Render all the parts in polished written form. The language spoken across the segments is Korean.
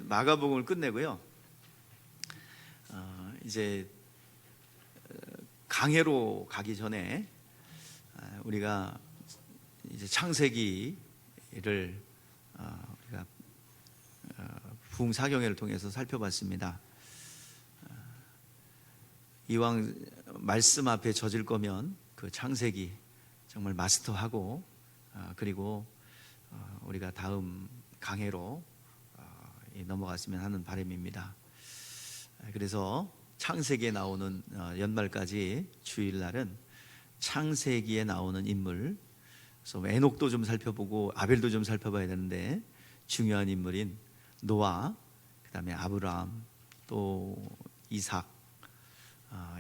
마가복음을 끝내고요. 이제 강해로 가기 전에 우리가 이제 창세기를 우리가 부흥사경회를 통해서 살펴봤습니다. 이왕 말씀 앞에 젖을 거면 그 창세기 정말 마스터하고 그리고 우리가 다음 강해로 넘어갔으면 하는 바람입니다. 그래서 창세기에 나오는 연말까지 주일날은 창세기에 나오는 인물, 그래서 에녹도 좀 살펴보고 아벨도 좀 살펴봐야 되는데 중요한 인물인 노아, 그 다음에 아브라함, 또 이삭,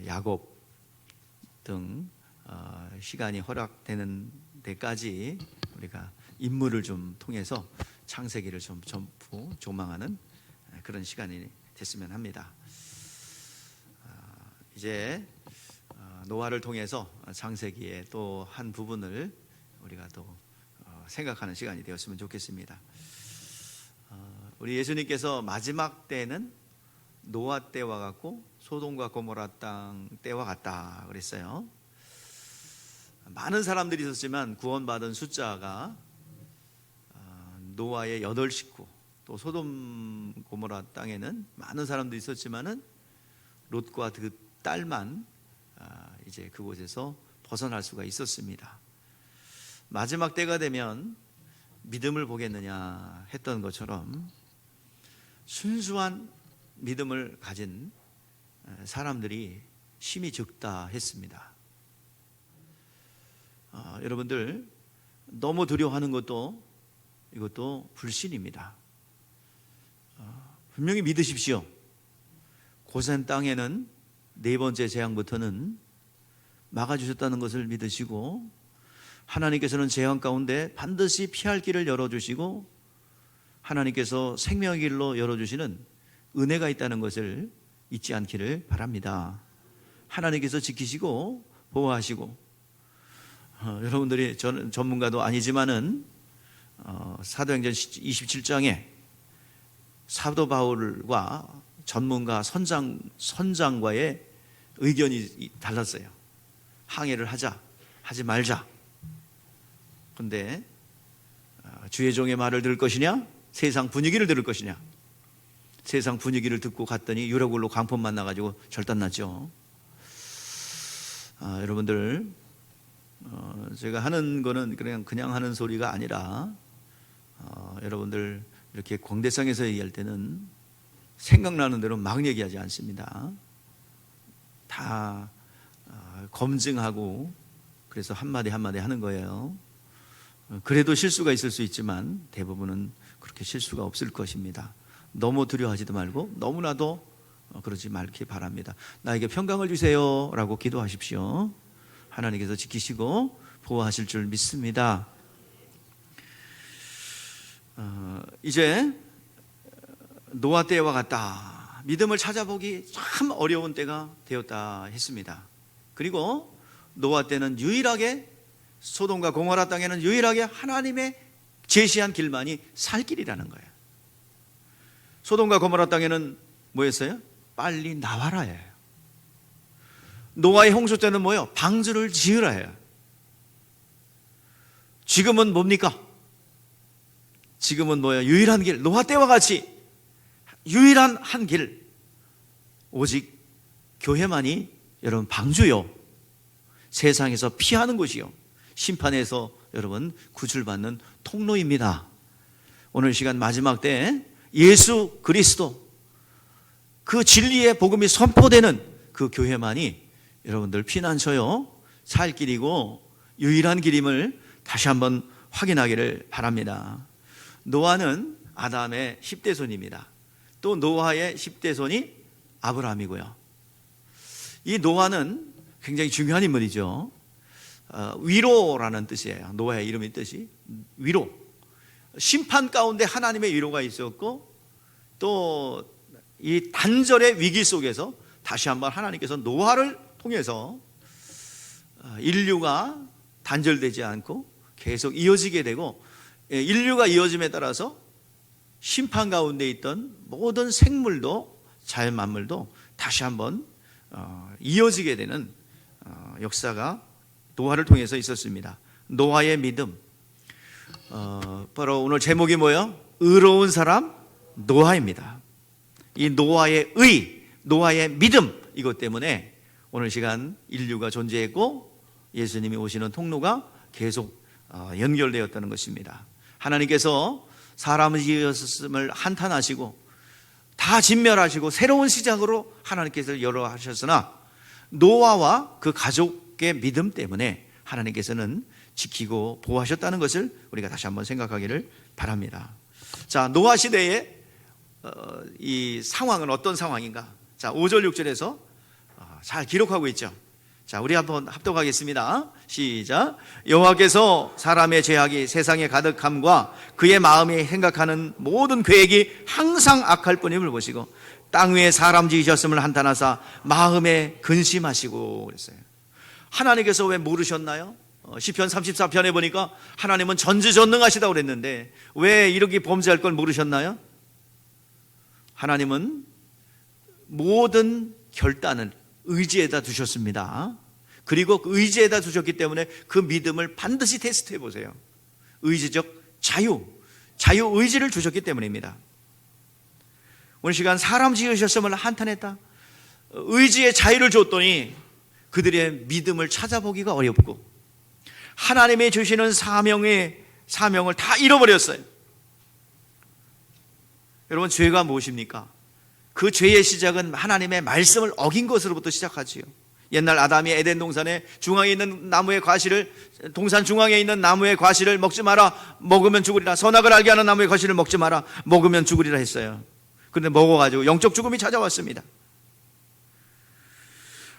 야곱 등 시간이 허락되는 데까지 우리가 인물을 좀 통해서 창세기를 좀 전부 조망하는 그런 시간이 됐으면 합니다. 이제 노아를 통해서 창세기의 또 한 부분을 우리가 또 생각하는 시간이 되었으면 좋겠습니다. 우리 예수님께서 마지막 때는 노아 때와 같고 소돔과 고모라 땅 때와 같다 그랬어요. 많은 사람들이 있었지만 구원받은 숫자가 노아의 8식구, 또 소돔 고모라 땅에는 많은 사람들이 있었지만은 롯과 그 딸만 이제 그곳에서 벗어날 수가 있었습니다. 마지막 때가 되면 믿음을 보겠느냐 했던 것처럼 순수한 믿음을 가진 사람들이 심히 적다 했습니다. 여러분들 너무 두려워하는 이것도 불신입니다. 분명히 믿으십시오. 고센 땅에는 4번째 재앙부터는 막아주셨다는 것을 믿으시고 하나님께서는 재앙 가운데 반드시 피할 길을 열어주시고 하나님께서 생명의 길로 열어주시는 은혜가 있다는 것을 잊지 않기를 바랍니다. 하나님께서 지키시고 보호하시고 여러분들이 저는 전문가도 아니지만은 사도행전 27장에 사도 바울과 전문가 선장과의 의견이 달랐어요. 항해를 하지 말자. 그런데 주의 종의 말을 들을 것이냐, 세상 분위기를 들을 것이냐. 세상 분위기를 듣고 갔더니 유라굴로 광풍 만나가지고 절단났죠. 여러분들 제가 하는 거는 그냥 하는 소리가 아니라 여러분들 이렇게 광대상에서 얘기할 때는 생각나는 대로 막 얘기하지 않습니다. 다 검증하고 그래서 한마디 한마디 하는 거예요. 그래도 실수가 있을 수 있지만 대부분은 그렇게 실수가 없을 것입니다. 너무 두려워하지도 말고 너무나도 그러지 말기 바랍니다. 나에게 평강을 주세요 라고 기도하십시오. 하나님께서 지키시고 보호하실 줄 믿습니다. 이제 노아 때와 같다. 믿음을 찾아보기 참 어려운 때가 되었다 했습니다. 그리고 노아 때는 유일하게 소돔과 고모라 땅에는 유일하게 하나님의 제시한 길만이 살 길이라는 거예요. 소돔과 고모라 땅에는 뭐였어요? 빨리 나와라 해요. 노아의 홍수 때는 뭐예요? 방주를 지으라 해요. 지금은 뭡니까? 지금은 뭐예요? 유일한 길, 노아 때와 같이 유일한 한 길, 오직 교회만이 여러분 방주요, 세상에서 피하는 곳이요, 심판에서 여러분 구출받는 통로입니다. 오늘 시간 마지막 때 예수 그리스도 그 진리의 복음이 선포되는 그 교회만이 여러분들 피난처요, 살 길이고 유일한 길임을 다시 한번 확인하기를 바랍니다. 노아는 아담의 10대 손입니다. 또 노아의 10대 손이 아브라함이고요. 이 노아는 굉장히 중요한 인물이죠. 위로라는 뜻이에요. 노아의 이름의 뜻이 위로. 심판 가운데 하나님의 위로가 있었고 또 이 단절의 위기 속에서 다시 한번 하나님께서 노아를 통해서 인류가 단절되지 않고 계속 이어지게 되고 인류가 이어짐에 따라서 심판 가운데 있던 모든 생물도 자연 만물도 다시 한번 이어지게 되는 역사가 노아를 통해서 있었습니다. 노아의 믿음. 바로 오늘 제목이 뭐예요? 의로운 사람 노아입니다. 이 노아의 의, 노아의 믿음, 이것 때문에 오늘 시간 인류가 존재했고 예수님이 오시는 통로가 계속 연결되었다는 것입니다. 하나님께서 사람을 지으셨음을 한탄하시고 다 진멸하시고 새로운 시작으로 하나님께서 열어하셨으나 노아와 그 가족의 믿음 때문에 하나님께서는 지키고 보호하셨다는 것을 우리가 다시 한번 생각하기를 바랍니다. 자, 노아 시대의 이 상황은 어떤 상황인가? 자, 5절 6절에서 잘 기록하고 있죠. 자, 우리 한번 합독하겠습니다. 시작. 여호와께서 사람의 죄악이 세상에 가득함과 그의 마음이 생각하는 모든 계획이 항상 악할 뿐임을 보시고 땅 위에 사람 지으셨음을 한탄하사 마음에 근심하시고 그랬어요. 하나님께서 왜 모르셨나요? 시편 34편에 보니까 하나님은 전지전능하시다고 그랬는데 왜 이렇게 범죄할 걸 모르셨나요? 하나님은 모든 결단을 의지에다 두셨습니다. 그리고 그 의지에다 두셨기 때문에 그 믿음을 반드시 테스트해 보세요. 의지적 자유의지를 주셨기 때문입니다. 오늘 시간 사람 지으셨음을 한탄했다. 의지의 자유를 줬더니 그들의 믿음을 찾아보기가 어렵고 하나님이 주시는 사명을 다 잃어버렸어요. 여러분, 죄가 무엇입니까? 그 죄의 시작은 하나님의 말씀을 어긴 것으로부터 시작하지요. 옛날 아담이 에덴 동산에 중앙에 있는 나무의 과실을, 동산 중앙에 있는 나무의 과실을 먹지 마라, 먹으면 죽으리라. 선악을 알게 하는 나무의 과실을 먹지 마라, 먹으면 죽으리라 했어요. 그런데 먹어가지고 영적 죽음이 찾아왔습니다.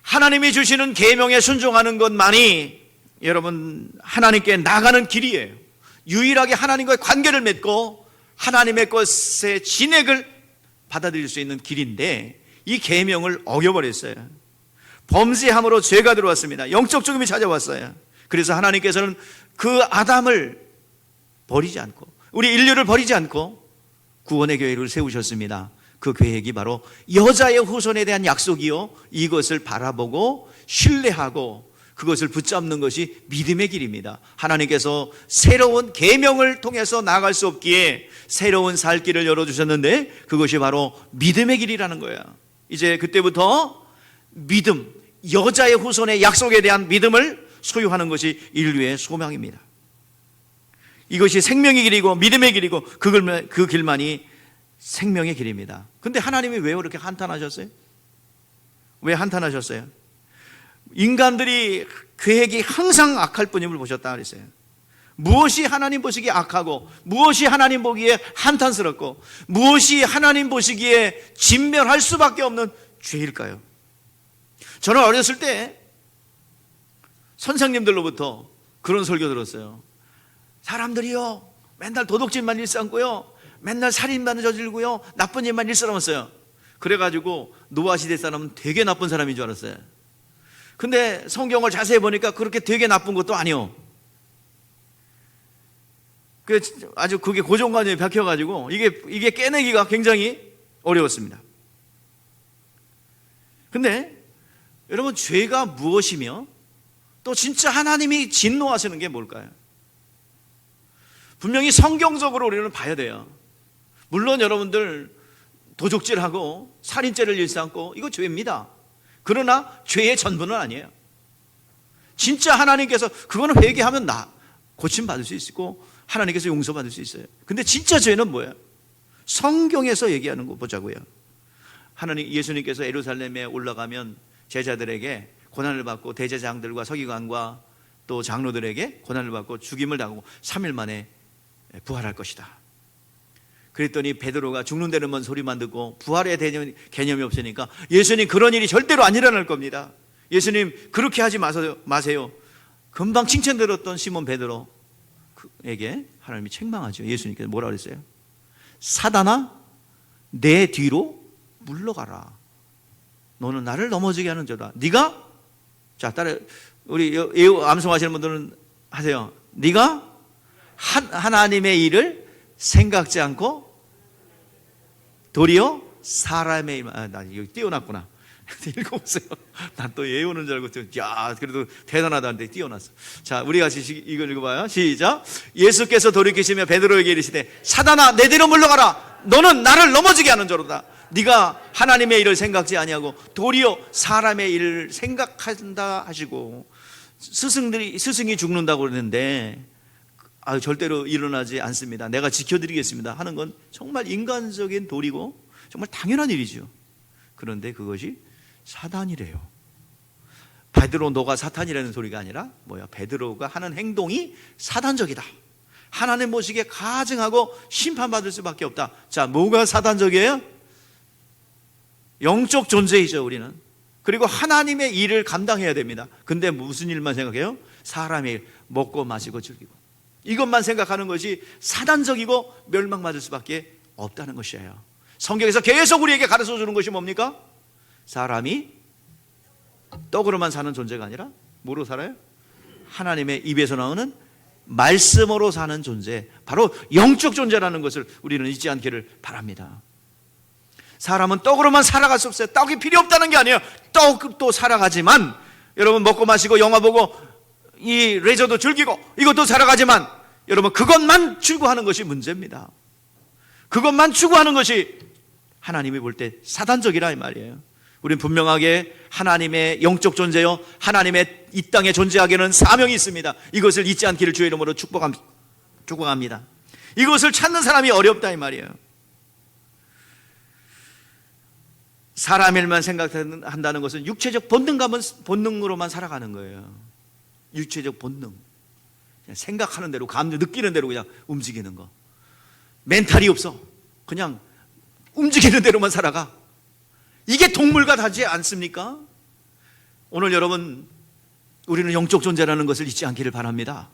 하나님이 주시는 계명에 순종하는 것만이 여러분 하나님께 나가는 길이에요. 유일하게 하나님과의 관계를 맺고 하나님의 것의 진액을 받아들일 수 있는 길인데 이 계명을 어겨버렸어요. 범죄함으로 죄가 들어왔습니다. 영적 죽음이 찾아왔어요. 그래서 하나님께서는 그 아담을 버리지 않고 우리 인류를 버리지 않고 구원의 계획을 세우셨습니다. 그 계획이 바로 여자의 후손에 대한 약속이요, 이것을 바라보고 신뢰하고 그것을 붙잡는 것이 믿음의 길입니다. 하나님께서 새로운 계명을 통해서 나아갈 수 없기에 새로운 살 길을 열어주셨는데 그것이 바로 믿음의 길이라는 거예요. 이제 그때부터 믿음, 여자의 후손의 약속에 대한 믿음을 소유하는 것이 인류의 소망입니다. 이것이 생명의 길이고 믿음의 길이고 그 길만이 생명의 길입니다. 근데 하나님이 왜 그렇게 한탄하셨어요? 왜 한탄하셨어요? 인간들이 계획이 항상 악할 뿐임을 보셨다 그랬어요. 무엇이 하나님 보시기에 악하고 무엇이 하나님 보기에 한탄스럽고 무엇이 하나님 보시기에 진멸할 수밖에 없는 죄일까요? 저는 어렸을 때 선생님들로부터 그런 설교 들었어요. 사람들이요 맨날 도둑질만 일삼고요, 맨날 살인만 저질고요, 나쁜 일만 일삼았어요. 그래가지고 노아 시대 사람은 되게 나쁜 사람인 줄 알았어요. 근데 성경을 자세히 보니까 그렇게 되게 나쁜 것도 아니요. 아주 그게 고정관념이 박혀가지고 이게 깨내기가 굉장히 어려웠습니다. 근데 여러분, 죄가 무엇이며 또 진짜 하나님이 진노하시는 게 뭘까요? 분명히 성경적으로 우리는 봐야 돼요. 물론 여러분들 도둑질하고 살인죄를 일삼고 이거 죄입니다. 그러나 죄의 전부는 아니에요. 진짜 하나님께서 그거는 회개하면 고침받을 수 있고 하나님께서 용서받을 수 있어요. 근데 진짜 죄는 뭐예요? 성경에서 얘기하는 거 보자고요. 예수님께서 예루살렘에 올라가면 제자들에게 고난을 받고 대제장들과 서기관과 또 장로들에게 고난을 받고 죽임을 당하고 3일 만에 부활할 것이다. 그랬더니 베드로가 죽는 데는 먼 소리만 듣고 부활의 개념이 없으니까 예수님 그런 일이 절대로 안 일어날 겁니다. 예수님 그렇게 하지 마세요. 금방 칭찬 들었던 시몬 베드로에게 하나님이 책망하죠. 예수님께서 뭐라 그랬어요? 사단아, 내 뒤로 물러가라. 너는 나를 넘어지게 하는 자다. 네가, 자 따라 우리 암송하시는 분들은 하세요. 네가 하나님의 일을 생각지 않고 도리어 사람의 나 여기 띄워놨구나. 읽어보세요. 난 또 예우는 줄 알고, 야, 그래도 대단하다는데 띄워놨어. 자, 우리 같이 이걸 읽어봐요. 시작. 예수께서 돌이키시며 베드로에게 이르시되, 사단아, 내대로 물러가라. 너는 나를 넘어지게 하는 자로다. 네가 하나님의 일을 생각지 아니하고 도리어 사람의 일을 생각한다 하시고, 스승이 죽는다고 그러는데 절대로 일어나지 않습니다. 내가 지켜드리겠습니다 하는 건 정말 인간적인 도리고 정말 당연한 일이죠. 그런데 그것이 사단이래요. 베드로 너가 사탄이라는 소리가 아니라 뭐야? 베드로가 하는 행동이 사단적이다. 하나님 보시기에 가증하고 심판받을 수밖에 없다. 자, 뭐가 사단적이에요? 영적 존재이죠, 우리는. 그리고 하나님의 일을 감당해야 됩니다. 근데 무슨 일만 생각해요? 사람의 일, 먹고 마시고 즐기고, 이것만 생각하는 것이 사단적이고 멸망받을 수밖에 없다는 것이에요. 성경에서 계속 우리에게 가르쳐 주는 것이 뭡니까? 사람이 떡으로만 사는 존재가 아니라 뭐로 살아요? 하나님의 입에서 나오는 말씀으로 사는 존재, 바로 영적 존재라는 것을 우리는 잊지 않기를 바랍니다. 사람은 떡으로만 살아갈 수 없어요. 떡이 필요 없다는 게 아니에요. 떡도 살아가지만, 여러분 먹고 마시고 영화 보고 이 레저도 즐기고 이것도 살아가지만, 여러분 그것만 추구하는 것이 문제입니다. 그것만 추구하는 것이 하나님이 볼 때 사단적이라 이 말이에요. 우리는 분명하게 하나님의 영적 존재요, 하나님의 이 땅에 존재하기에는 사명이 있습니다. 이것을 잊지 않기를 주의 이름으로 축복합니다. 이것을 찾는 사람이 어렵다 이 말이에요. 사람 일만 생각한다는 것은 육체적 본능으로만 살아가는 거예요. 육체적 본능, 그냥 생각하는 대로, 느끼는 대로 그냥 움직이는 거. 멘탈이 없어. 그냥 움직이는 대로만 살아가. 이게 동물과 다르지 않습니까? 오늘 여러분, 우리는 영적 존재라는 것을 잊지 않기를 바랍니다.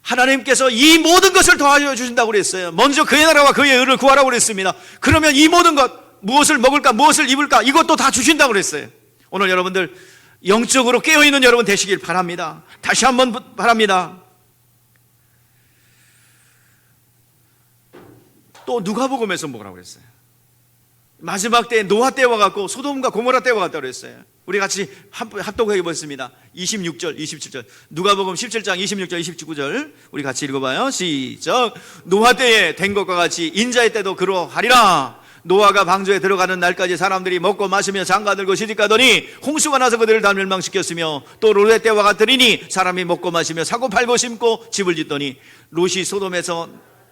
하나님께서 이 모든 것을 더하여 주신다고 그랬어요. 먼저 그의 나라와 그의 의를 구하라고 그랬습니다. 그러면 이 모든 것, 무엇을 먹을까, 무엇을 입을까, 이것도 다 주신다고 그랬어요. 오늘 여러분들 영적으로 깨어있는 여러분 되시길 바랍니다. 다시 한번 바랍니다. 또 누가복음에서 뭐라고 그랬어요? 마지막 때 노아 때와 같고 소돔과 고모라 때와 같다고 그랬어요. 우리 같이 합독해 보겠습니다. 26절, 27절. 누가복음 17장 26절, 29절. 우리 같이 읽어봐요. 시작. 노아 때에 된 것과 같이 인자의 때도 그러하리라. 노아가 방주에 들어가는 날까지 사람들이 먹고 마시며 장가들고 시집가더니 홍수가 나서 그들을 다 멸망시켰으며, 또 롯의 때와 같으리니 사람이 먹고 마시며 사고 팔고 심고 집을 짓더니 롯이 소돔에서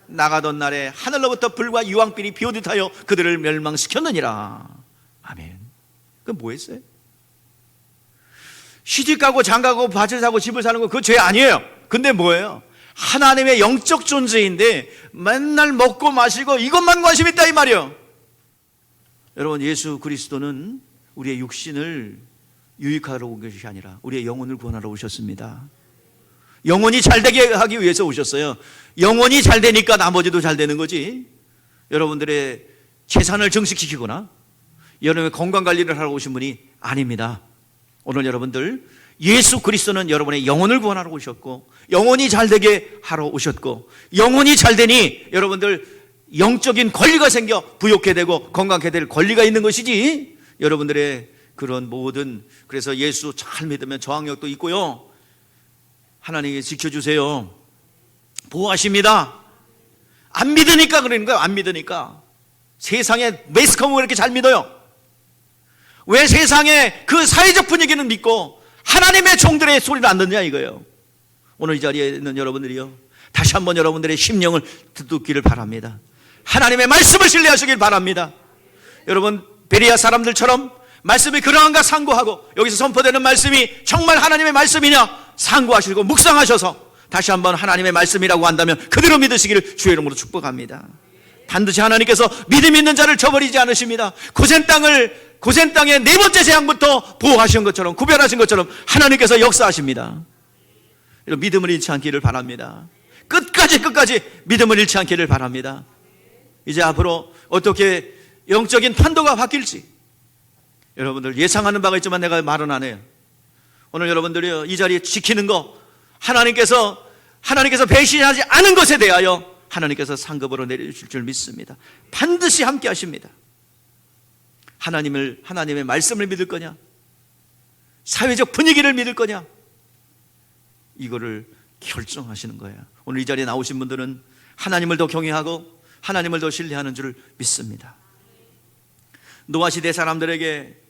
나가던 날에 하늘로부터 불과 유황비리 비오듯 하여 그들을 멸망시켰느니라. 아멘. 그건 뭐 했어요? 시집가고 장가고 밭을 사고 집을 사는 거 그거 죄 아니에요. 근데 뭐예요? 하나님의 영적 존재인데 맨날 먹고 마시고 이것만 관심 있다 이 말이에요. 여러분, 예수 그리스도는 우리의 육신을 유익하러 온 것이 아니라 우리의 영혼을 구원하러 오셨습니다. 영혼이 잘되게 하기 위해서 오셨어요. 영혼이 잘 되니까 나머지도 잘 되는 거지, 여러분들의 재산을 증식시키거나 여러분의 건강관리를 하러 오신 분이 아닙니다. 오늘 여러분들, 예수 그리스도는 여러분의 영혼을 구원하러 오셨고, 영혼이 잘되게 하러 오셨고, 영혼이 잘되니 여러분들 영적인 권리가 생겨 부욕해 되고 건강해 될 권리가 있는 것이지, 여러분들의 그런 모든, 그래서 예수 잘 믿으면 저항력도 있고요, 하나님이 지켜주세요, 보호하십니다. 안 믿으니까 그러는 거예요. 안 믿으니까. 세상에 매스컴을 이렇게 잘 믿어요. 왜 세상에 그 사회적 분위기는 믿고 하나님의 종들의 소리를 안 듣냐 이거예요. 오늘 이 자리에 있는 여러분들이요, 다시 한번 여러분들의 심령을 듣기를 바랍니다. 하나님의 말씀을 신뢰하시길 바랍니다. 여러분, 베레아 사람들처럼 말씀이 그러한가 상고하고, 여기서 선포되는 말씀이 정말 하나님의 말씀이냐 상고하시고 묵상하셔서 다시 한번 하나님의 말씀이라고 한다면 그대로 믿으시기를 주의 이름으로 축복합니다. 반드시 하나님께서 믿음 있는 자를 저버리지 않으십니다. 고센 땅의 네 번째 재앙부터 보호하신 것처럼, 구별하신 것처럼 하나님께서 역사하십니다. 믿음을 잃지 않기를 바랍니다. 끝까지 믿음을 잃지 않기를 바랍니다. 이제 앞으로 어떻게 영적인 판도가 바뀔지 여러분들 예상하는 바가 있지만 내가 말은 안 해요. 오늘 여러분들이 이 자리에 지키는 거, 하나님께서 배신하지 않은 것에 대하여 하나님께서 상급으로 내려주실 줄 믿습니다. 반드시 함께 하십니다. 하나님의 말씀을 믿을 거냐, 사회적 분위기를 믿을 거냐, 이거를 결정하시는 거예요. 오늘 이 자리에 나오신 분들은 하나님을 더 경외하고 하나님을 더 신뢰하는 줄 믿습니다. 노아 시대 사람들에게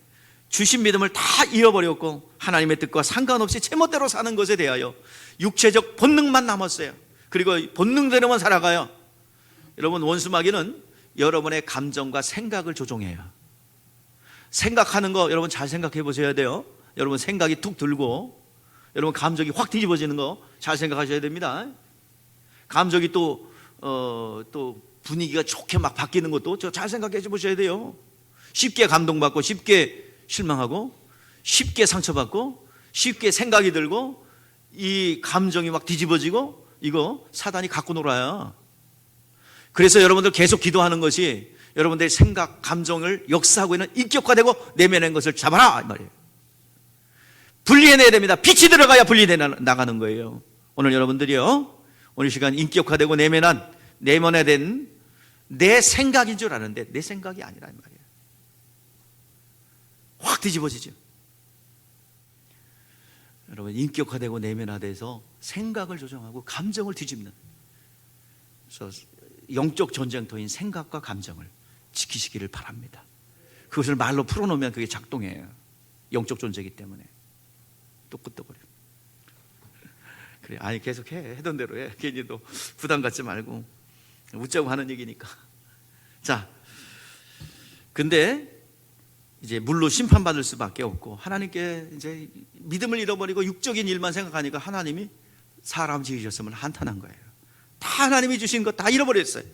주신 믿음을 다 잃어버렸고 하나님의 뜻과 상관없이 제멋대로 사는 것에 대하여 육체적 본능만 남았어요. 그리고 본능대로만 살아가요. 여러분, 원수마귀는 여러분의 감정과 생각을 조종해요. 생각하는 거 여러분 잘 생각해 보셔야 돼요. 여러분 생각이 툭 들고 여러분 감정이 확 뒤집어지는 거 잘 생각하셔야 됩니다. 감정이 또 분위기가 좋게 막 바뀌는 것도 잘 생각해 보셔야 돼요. 쉽게 감동받고 쉽게 실망하고 쉽게 상처받고 쉽게 생각이 들고 이 감정이 막 뒤집어지고, 이거 사단이 갖고 놀아요. 그래서 여러분들 계속 기도하는 것이 여러분들의 생각, 감정을 역사하고 있는 인격화되고 내면의 것을 잡아라 이 말이에요. 분리해내야 됩니다. 빛이 들어가야 분리해 나가는 거예요. 오늘 여러분들이요, 오늘 시간 인격화되고 내면화된 내 생각인 줄 아는데 내 생각이 아니란 말이에요. 확 뒤집어지죠. 여러분, 인격화되고 내면화돼서 생각을 조정하고 감정을 뒤집는, 그래서 영적 전쟁터인 생각과 감정을 지키시기를 바랍니다. 그것을 말로 풀어놓으면 그게 작동해요. 영적 존재이기 때문에. 또 끄떡거려. 그래, 아니 계속해. 해던 대로 해. 괜히 또 부담 갖지 말고. 웃자고 하는 얘기니까. 자, 근데 이제 물로 심판받을 수밖에 없고, 하나님께 이제 믿음을 잃어버리고 육적인 일만 생각하니까 하나님이 사람 지으셨음을 한탄한 거예요. 다 하나님이 주신 거 다 잃어버렸어요.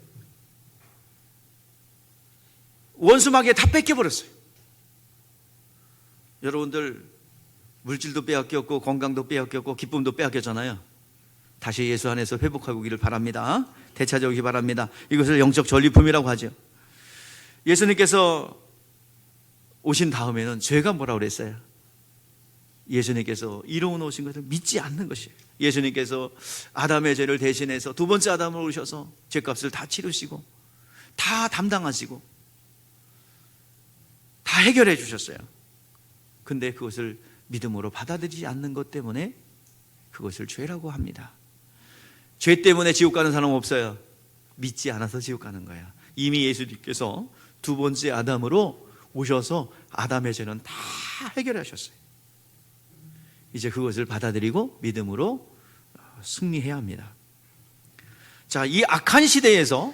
원수마귀에 다 뺏겨버렸어요. 여러분들 물질도 빼앗겼고 건강도 빼앗겼고 기쁨도 빼앗겼잖아요. 다시 예수 안에서 회복하기를 바랍니다. 되찾아오기 바랍니다. 이것을 영적 전리품이라고 하죠. 예수님께서 오신 다음에는 죄가 뭐라고 그랬어요? 예수님께서 이루어놓으신 것을 믿지 않는 것이에요. 예수님께서 아담의 죄를 대신해서 두 번째 아담으로 오셔서 죄값을 다 치르시고 다 담당하시고 다 해결해 주셨어요. 근데 그것을 믿음으로 받아들이지 않는 것 때문에 그것을 죄라고 합니다. 죄 때문에 지옥 가는 사람 없어요. 믿지 않아서 지옥 가는 거예요. 이미 예수님께서 두 번째 아담으로 오셔서 아담의 죄는 다 해결하셨어요. 이제 그것을 받아들이고 믿음으로 승리해야 합니다. 자, 이 악한 시대에서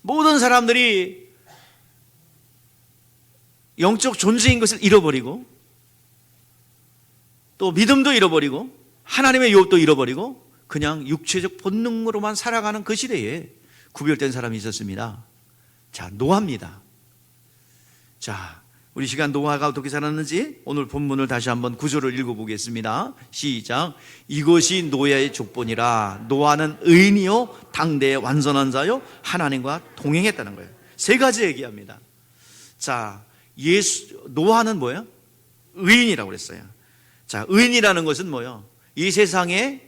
모든 사람들이 영적 존재인 것을 잃어버리고 또 믿음도 잃어버리고 하나님의 유업도 잃어버리고 그냥 육체적 본능으로만 살아가는 그 시대에 구별된 사람이 있었습니다. 자, 노아입니다. 자, 우리 시간 노아가 어떻게 살았는지 오늘 본문을 다시 한번 구절을 읽어보겠습니다. 시작. 이것이 노아의 족본이라. 노아는 의인이요 당대의 완전한 자요 하나님과 동행했다는 거예요. 세 가지 얘기합니다. 자, 노아는 뭐예요? 의인이라고 그랬어요. 자, 의인이라는 것은 뭐예요? 이 세상에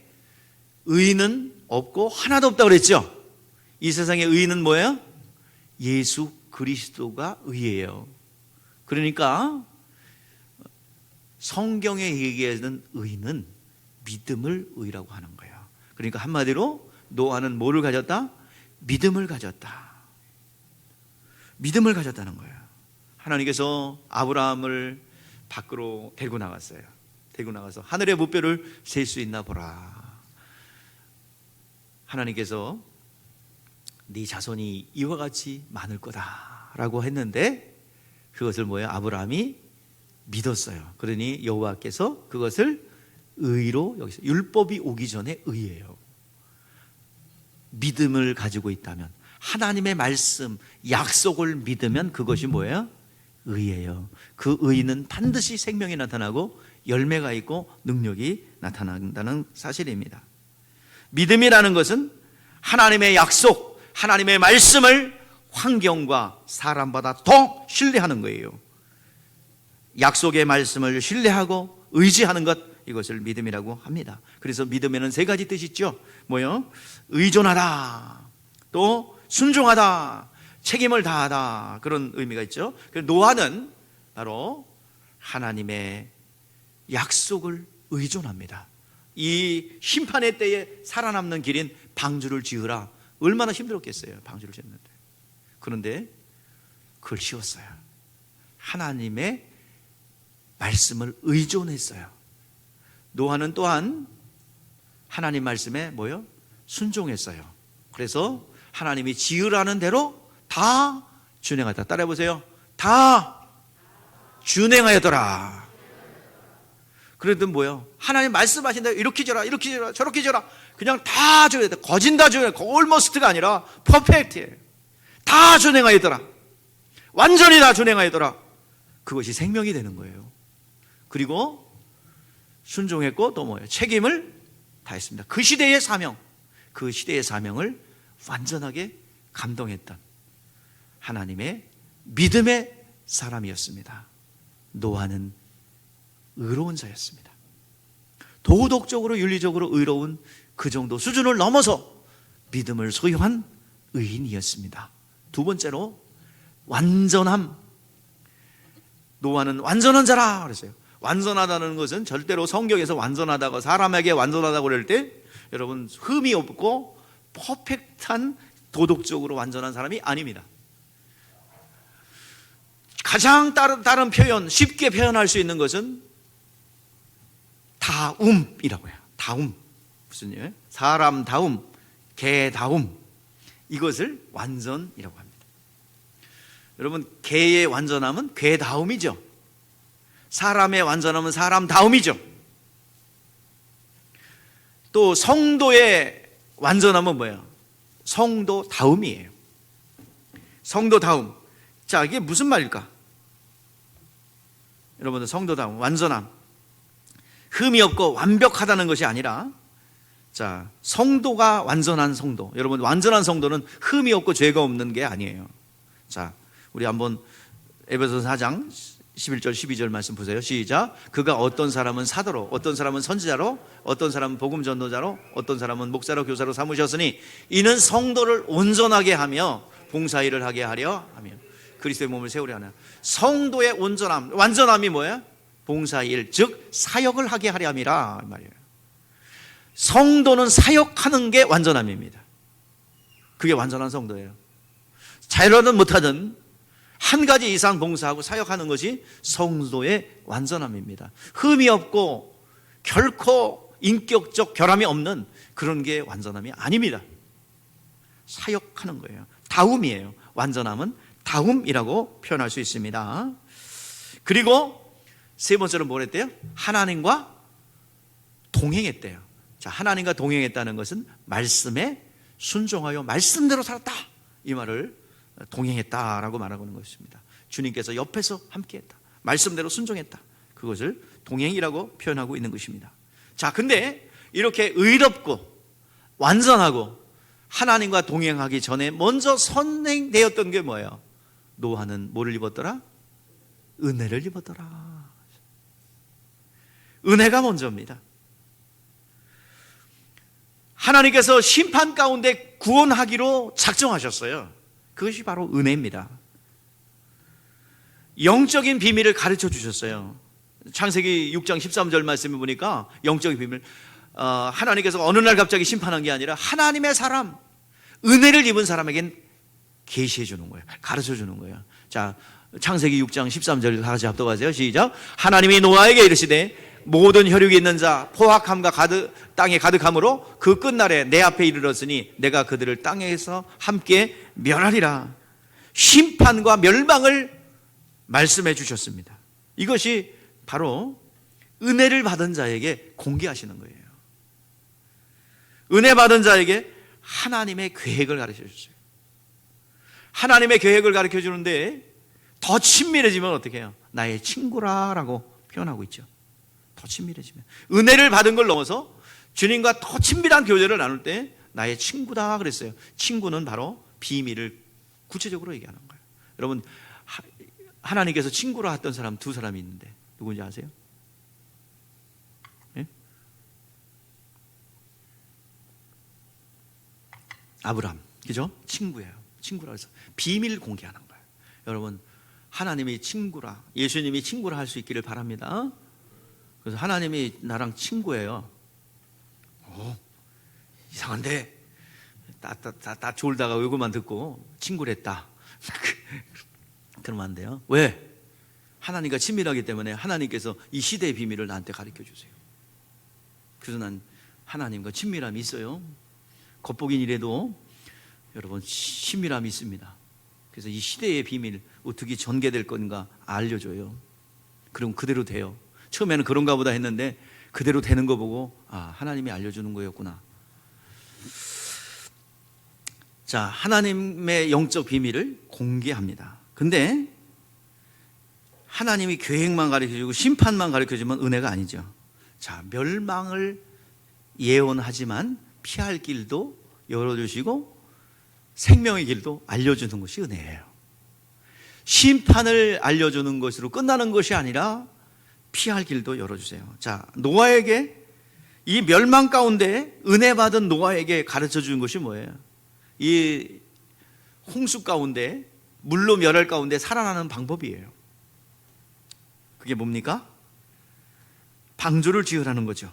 의인은 없고 하나도 없다고 그랬죠? 이 세상에 의인은 뭐예요? 예수 그리스도가 의예요. 그러니까 성경에 얘기하는 의인은 믿음을 의라고 하는 거예요. 그러니까 한마디로 노아는 뭐를 가졌다? 믿음을 가졌다. 믿음을 가졌다는 거예요. 하나님께서 아브라함을 밖으로 데리고 나갔어요. 데리고 나가서 하늘의 무뼈를 셀 수 있나 보라. 하나님께서 네 자손이 이와 같이 많을 거다라고 했는데 그것을 뭐예요? 아브라함이 믿었어요. 그러니 여호와께서 그것을 의로, 여기서 율법이 오기 전에 의예요. 믿음을 가지고 있다면, 하나님의 말씀, 약속을 믿으면 그것이 뭐예요? 의예요. 그 의는 반드시 생명이 나타나고 열매가 있고 능력이 나타난다는 사실입니다. 믿음이라는 것은 하나님의 약속, 하나님의 말씀을 환경과 사람보다 더 신뢰하는 거예요. 약속의 말씀을 신뢰하고 의지하는 것, 이것을 믿음이라고 합니다. 그래서 믿음에는 세 가지 뜻이 있죠. 뭐요? 의존하다, 또 순종하다, 책임을 다하다, 그런 의미가 있죠. 노아는 바로 하나님의 약속을 의존합니다. 이 심판의 때에 살아남는 길인 방주를 지으라. 얼마나 힘들었겠어요, 방주를 짓는데. 그런데 그걸 지었어요. 하나님의 말씀을 의존했어요. 노아는 또한 하나님 말씀에 뭐요? 순종했어요. 그래서 하나님이 지으라는 대로 다 준행하였다. 따라해 보세요. 다 준행하였더라. 그래도 뭐요? 하나님 말씀하신 대로 이렇게 져라, 이렇게 져라, 저렇게 져라. 그냥 다 줘야 돼. 거진 다 줘야 돼. 올머스트가 아니라 퍼펙트예요. 다 준행하였더라. 완전히 다 준행하였더라. 그것이 생명이 되는 거예요. 그리고 순종했고 또 뭐예요? 책임을 다했습니다. 그 시대의 사명, 그 시대의 사명을 완전하게 감동했던 하나님의 믿음의 사람이었습니다. 노아는 의로운 자였습니다. 도덕적으로 윤리적으로 의로운 그 정도 수준을 넘어서 믿음을 소유한 의인이었습니다. 두 번째로 완전함. 노아는 완전한 자라 그랬어요. 완전하다는 것은 절대로 성경에서 완전하다고, 사람에게 완전하다고 그럴 때 여러분 흠이 없고 퍼펙트한 도덕적으로 완전한 사람이 아닙니다. 가장 다른 표현, 쉽게 표현할 수 있는 것은 다움이라고 해요. 다움. 무슨 일? 사람다움, 개다움. 이것을 완전이라고 합니다. 여러분, 개의 완전함은 개다움이죠. 사람의 완전함은 사람다움이죠. 또 성도의 완전함은 뭐예요? 성도다움이에요. 성도다움. 자, 이게 무슨 말일까? 여러분들, 성도다움, 완전함, 흠이 없고 완벽하다는 것이 아니라, 자, 성도가 완전한 성도. 여러분, 완전한 성도는 흠이 없고 죄가 없는 게 아니에요. 자, 우리 한번 에베소서 4장 11절 12절 말씀 보세요. 시작. 그가 어떤 사람은 사도로, 어떤 사람은 선지자로, 어떤 사람은 복음 전도자로, 어떤 사람은 목사로 교사로 삼으셨으니 이는 성도를 온전하게 하며 봉사일을 하게 하려 하며 그리스도의 몸을 세우려 하나. 성도의 온전함, 완전함이 뭐야? 봉사일, 즉 사역을 하게 하려 함이라 말이에요. 성도는 사역하는 게 완전함입니다. 그게 완전한 성도예요. 잘하든 못하든 한 가지 이상 봉사하고 사역하는 것이 성도의 완전함입니다. 흠이 없고 결코 인격적 결함이 없는 그런 게 완전함이 아닙니다. 사역하는 거예요. 다움이에요. 완전함은 다움이라고 표현할 수 있습니다. 그리고 세 번째로 뭘 했대요? 하나님과 동행했대요. 자, 하나님과 동행했다는 것은 말씀에 순종하여 말씀대로 살았다, 이 말을 동행했다라고 말하는 것입니다. 주님께서 옆에서 함께했다, 말씀대로 순종했다, 그것을 동행이라고 표현하고 있는 것입니다. 자, 근데 이렇게 의롭고 완전하고 하나님과 동행하기 전에 먼저 선행되었던 게 뭐예요? 노아는 뭐를 입었더라? 은혜를 입었더라. 은혜가 먼저입니다. 하나님께서 심판 가운데 구원하기로 작정하셨어요. 그것이 바로 은혜입니다. 영적인 비밀을 가르쳐 주셨어요. 창세기 6장 13절 말씀을 보니까 영적인 비밀, 하나님께서 어느 날 갑자기 심판한 게 아니라 하나님의 사람, 은혜를 입은 사람에겐 계시해 주는 거예요. 가르쳐 주는 거예요. 자, 창세기 6장 13절 다 같이 합독하세요. 시작. 하나님이 노아에게 이르시되 모든 혈육이 있는 자 포악함과 땅에 가득함으로 그 끝날에 내 앞에 이르렀으니 내가 그들을 땅에서 함께 멸하리라. 심판과 멸망을 말씀해 주셨습니다. 이것이 바로 은혜를 받은 자에게 공개하시는 거예요. 은혜 받은 자에게 하나님의 계획을 가르쳐 주셨어요. 하나님의 계획을 가르쳐 주는데 더 친밀해지면 어떻게 해요? 나의 친구라라고 표현하고 있죠. 더 친밀해지면, 은혜를 받은 걸 넘어서 주님과 더 친밀한 교제를 나눌 때 나의 친구다 그랬어요. 친구는 바로 비밀을 구체적으로 얘기하는 거예요. 여러분, 하나님께서 친구라 했던 사람 두 사람이 있는데 누군지 아세요? 네? 아브람. 그죠? 친구예요. 친구라 해서 비밀 공개하는 거예요. 여러분, 하나님이 친구라, 예수님이 친구라 할 수 있기를 바랍니다. 그래서 하나님이 나랑 친구예요. 이상한데 나 졸다가 요것만 듣고 친구랬다. 그러면 안 돼요. 왜? 하나님과 친밀하기 때문에 하나님께서 이 시대의 비밀을 나한테 가르쳐 주세요. 그래서 난 하나님과 친밀함이 있어요. 겉보기이라도 여러분 친밀함이 있습니다. 그래서 이 시대의 비밀 어떻게 전개될 건가 알려줘요. 그럼 그대로 돼요. 처음에는 그런가 보다 했는데 그대로 되는 거 보고 하나님이 알려주는 거였구나. 자, 하나님의 영적 비밀을 공개합니다. 근데 하나님이 계획만 가르쳐주고 심판만 가르쳐주면 은혜가 아니죠. 자, 멸망을 예언하지만 피할 길도 열어주시고 생명의 길도 알려주는 것이 은혜예요. 심판을 알려주는 것으로 끝나는 것이 아니라 피할 길도 열어주세요. 자, 노아에게 이 멸망 가운데 은혜 받은 노아에게 가르쳐 주는 것이 뭐예요? 이 홍수 가운데 물로 멸할 가운데 살아나는 방법이에요. 그게 뭡니까? 방주를 지으라는 거죠.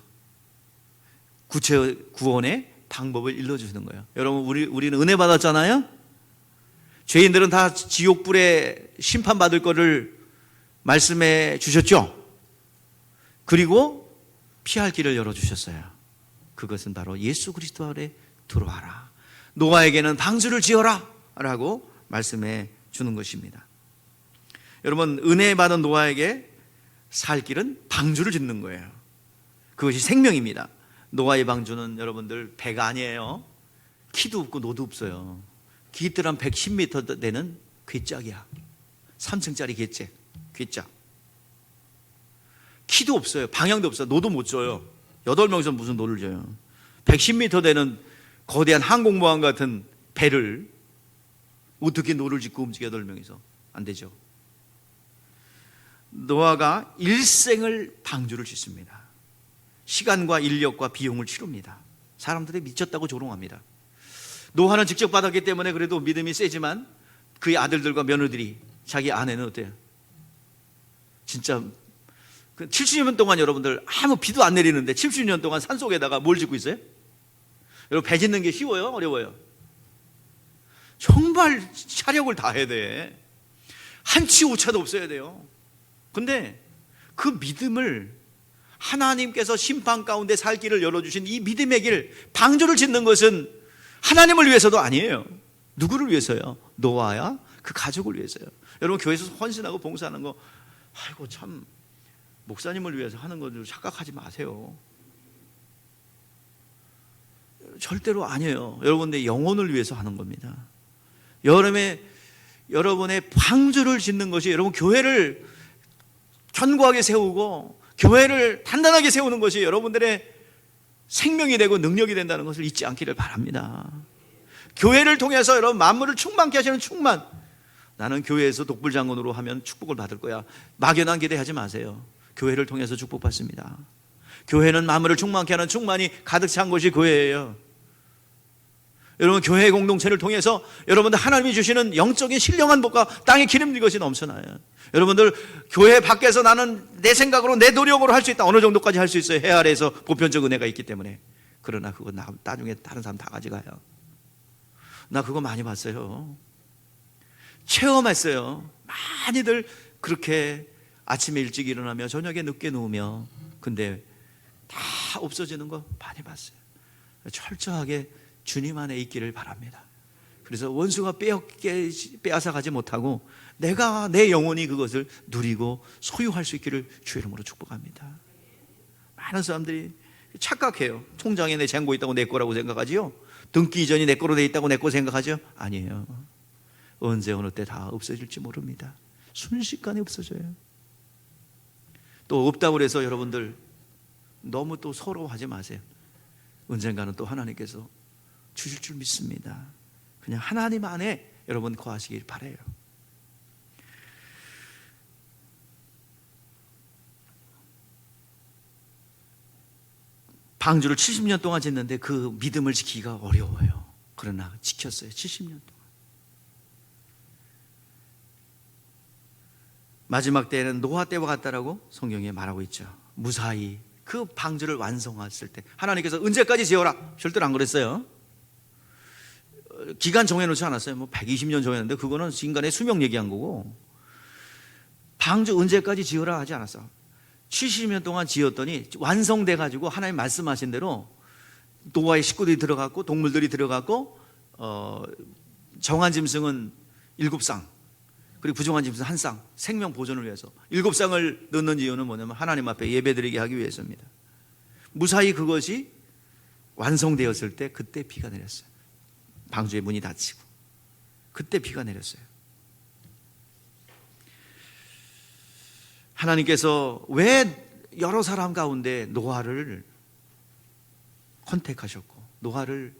구원의 방법을 일러주시는 거예요. 여러분, 우리는 은혜 받았잖아요. 죄인들은 다 지옥불에 심판받을 거를 말씀해 주셨죠. 그리고 피할 길을 열어주셨어요. 그것은 바로 예수 그리스도 아래 들어와라, 노아에게는 방주를 지어라 라고 말씀해 주는 것입니다. 여러분, 은혜 받은 노아에게 살 길은 방주를 짓는 거예요. 그것이 생명입니다. 노아의 방주는 여러분들 배가 아니에요. 키도 없고 노도 없어요. 기뜰 한 110m 되는 괴짝이야. 3층짜리 괴짝. 키도 없어요. 방향도 없어요. 노도 못 줘요. 8명이서 무슨 노를 줘요. 110m 되는 거대한 항공모함 같은 배를 어떻게 노를 짓고 움직여 8명이서. 안 되죠. 노아가 일생을 방주를 짓습니다. 시간과 인력과 비용을 치릅니다. 사람들이 미쳤다고 조롱합니다. 노아는 직접 받았기 때문에 그래도 믿음이 세지만 그의 아들들과 며느들이, 자기 아내는 어때요? 진짜 70년 동안 여러분들 아무 비도 안 내리는데 70년 동안 산속에다가 뭘 짓고 있어요? 여러분, 배 짓는 게 쉬워요? 어려워요? 정말 차력을 다해야 돼. 한치 오차도 없어야 돼요. 근데 그 믿음을, 하나님께서 심판 가운데 살 길을 열어주신 이 믿음의 길, 방주를 짓는 것은 하나님을 위해서도 아니에요. 누구를 위해서요? 노아야 그 가족을 위해서요. 여러분, 교회에서 헌신하고 봉사하는 거, 아이고 참 목사님을 위해서 하는 건 착각하지 마세요. 절대로 아니에요. 여러분의 영혼을 위해서 하는 겁니다. 여러분의 방주를 짓는 것이, 여러분 교회를 견고하게 세우고 교회를 단단하게 세우는 것이 여러분들의 생명이 되고 능력이 된다는 것을 잊지 않기를 바랍니다. 교회를 통해서 여러분 만물을 충만케 하시는 충만, 나는 교회에서 독불장군으로 하면 축복을 받을 거야, 막연한 기대하지 마세요. 교회를 통해서 축복받습니다. 교회는 만물을 충만케 하는 충만이 가득 찬 것이 교회예요. 여러분, 교회 공동체를 통해서 여러분들 하나님이 주시는 영적인 신령한 복과 땅에 기름진 것이 넘쳐나요. 여러분들, 교회 밖에서 나는 내 생각으로 내 노력으로 할 수 있다. 어느 정도까지 할 수 있어요. 해 아래에서 보편적 은혜가 있기 때문에. 그러나 그거 나중에 다른 사람 다 가져가요. 나 그거 많이 봤어요. 체험했어요. 많이들 그렇게 아침에 일찍 일어나며 저녁에 늦게 누우며, 근데 다 없어지는 거 많이 봤어요. 철저하게 주님 안에 있기를 바랍니다. 그래서 원수가 빼앗아 가지 못하고 내가, 내 영혼이 그것을 누리고 소유할 수 있기를 주의 이름으로 축복합니다. 많은 사람들이 착각해요. 통장에 내 잔고 있다고 내 거라고 생각하지요. 등기 이전이 내 거로 돼 있다고 내 거 생각하죠. 아니에요. 언제 어느 때 다 없어질지 모릅니다. 순식간에 없어져요. 또 없다고 해서 여러분들 너무 또 서러워하지 마세요. 언젠가는 또 하나님께서 주실 줄 믿습니다. 그냥 하나님 안에 여러분 거하시길 바라요. 방주를 70년 동안 짓는데 그 믿음을 지키기가 어려워요. 그러나 지켰어요. 70년 동안. 마지막 때에는 노아 때와 같다라고 성경에 말하고 있죠. 무사히 그 방주를 완성했을 때 하나님께서 언제까지 지어라 절대로 안 그랬어요. 기간 정해놓지 않았어요. 뭐 120년 정했는데 그거는 인간의 수명 얘기한 거고, 방주 언제까지 지어라 하지 않았어. 70년 동안 지었더니 완성돼 가지고 하나님 말씀하신 대로 노아의 식구들이 들어갔고 동물들이 들어갔고, 정한 짐승은 7쌍, 그리고 부정한 짐승 1쌍, 생명 보존을 위해서 7쌍을 넣는 이유는 뭐냐면 하나님 앞에 예배드리게 하기 위해서입니다. 무사히 그것이 완성되었을 때 그때 비가 내렸어요. 방주의 문이 닫히고 그때 비가 내렸어요. 하나님께서 왜 여러 사람 가운데 노아를 컨택하셨고 노아를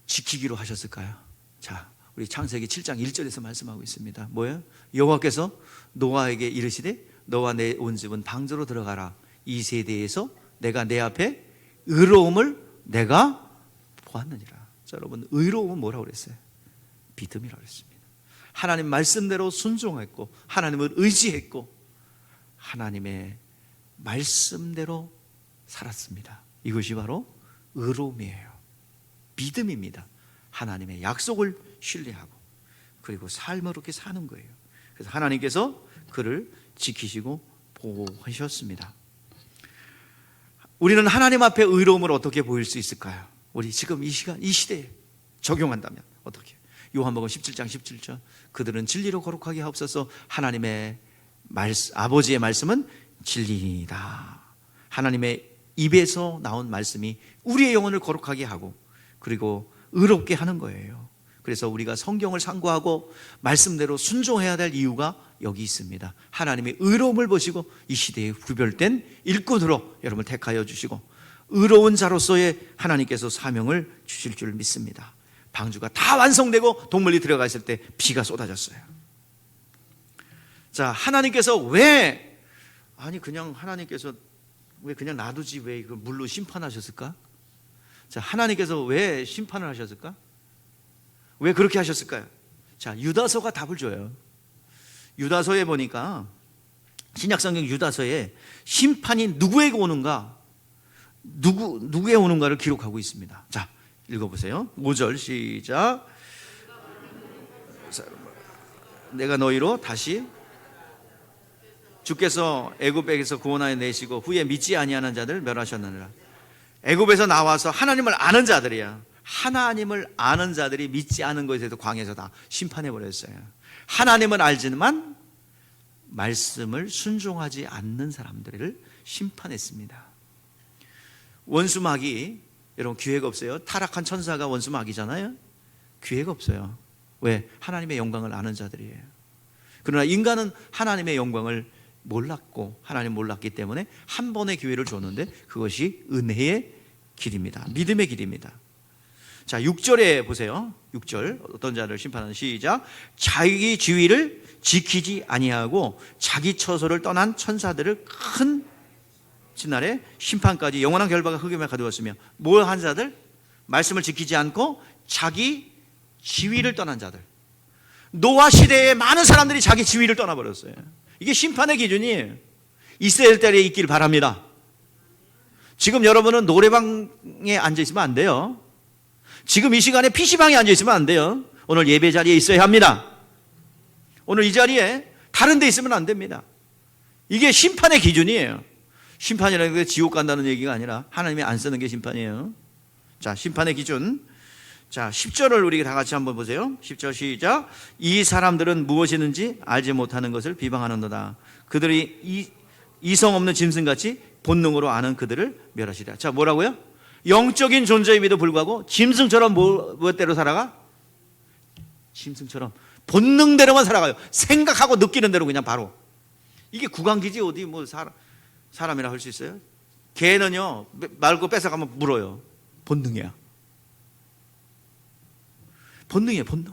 지키기로 하셨을까요? 자, 우리 창세기 7장 1절에서 말씀하고 있습니다. 뭐예요? 여호와께서 노아에게 이르시되 너와 내 온 집은 방주로 들어가라. 이 세대에서 내가 내 앞에 의로움을 내가 보았느니라. 자, 여러분, 의로움은 뭐라고 그랬어요? 믿음이라고 그랬습니다. 하나님 말씀대로 순종했고 하나님을 의지했고 하나님의 말씀대로 살았습니다. 이것이 바로 의로움이에요. 믿음입니다. 하나님의 약속을 신뢰하고 그리고 삶을 그렇게 사는 거예요. 그래서 하나님께서 그를 지키시고 보호하셨습니다. 우리는 하나님 앞에 의로움을 어떻게 보일 수 있을까요? 우리 지금 이 시간, 이 시대에 적용한다면 어떻게? 요한복음 17장 17절, 그들은 진리로 거룩하게 하옵소서. 하나님의 아버지의 말씀은 진리이다. 하나님의 입에서 나온 말씀이 우리의 영혼을 거룩하게 하고 그리고 의롭게 하는 거예요. 그래서 우리가 성경을 상고하고 말씀대로 순종해야 될 이유가 여기 있습니다. 하나님의 의로움을 보시고 이 시대에 구별된 일꾼으로 여러분을 택하여 주시고 의로운 자로서의 하나님께서 사명을 주실 줄 믿습니다. 방주가 다 완성되고 동물이 들어가 있을 때 비가 쏟아졌어요. 자, 하나님께서 하나님께서 왜 그냥 놔두지 왜 이걸 물로 심판하셨을까? 자, 하나님께서 왜 심판을 하셨을까? 왜 그렇게 하셨을까요? 자, 유다서가 답을 줘요. 유다서에 보니까 신약성경 유다서에 심판이 누구에게 오는가, 누구에 오는가를 기록하고 있습니다. 자, 읽어보세요. 5절 시작. 내가 너희로 다시 주께서 애굽에게서 구원하여 내시고 후에 믿지 아니하는 자들을 멸하셨느니라. 애굽에서 나와서 하나님을 아는 자들이야. 하나님을 아는 자들이 믿지 않은 것에 대해서 광야에서 다 심판해 버렸어요. 하나님은 알지만 말씀을 순종하지 않는 사람들을 심판했습니다. 원수마귀, 여러분 기회가 없어요. 타락한 천사가 원수마귀잖아요. 기회가 없어요. 왜? 하나님의 영광을 아는 자들이에요. 그러나 인간은 하나님의 영광을 몰랐고 하나님 몰랐기 때문에 한 번의 기회를 줬는데 그것이 은혜의 길입니다. 믿음의 길입니다. 자, 6절에 보세요. 6절 어떤 자를 심판하는 시작. 자기 지위를 지키지 아니하고 자기 처소를 떠난 천사들을 큰 지날에 심판까지 영원한 결과가 흑암에 가두었으며 뭘 한 자들? 말씀을 지키지 않고 자기 지위를 떠난 자들. 노아 시대에 많은 사람들이 자기 지위를 떠나버렸어요. 이게 심판의 기준이에요. 이스라엘 때에 있기를 바랍니다. 지금 여러분은 노래방에 앉아있으면 안 돼요. 지금 이 시간에 PC방에 앉아있으면 안 돼요. 오늘 예배 자리에 있어야 합니다. 오늘 이 자리에 다른 데 있으면 안 됩니다. 이게 심판의 기준이에요. 심판이라는 게 지옥 간다는 얘기가 아니라 하나님이 안 쓰는 게 심판이에요. 자, 심판의 기준. 자, 10절을 우리 다 같이 한번 보세요. 10절 시작. 이 사람들은 무엇이든지 알지 못하는 것을 비방하는도다. 그들이 이성 없는 짐승같이 본능으로 아는 그들을 멸하시리라. 자, 뭐라고요? 영적인 존재임에도 불구하고 짐승처럼 무엇대로 살아가? 짐승처럼 본능대로만 살아가요. 생각하고 느끼는 대로 그냥 바로. 이게 구강기지 어디 뭐 사람이라 할 수 있어요? 개는요, 말고 뺏어가면 물어요. 본능이야. 본능이에요, 본능.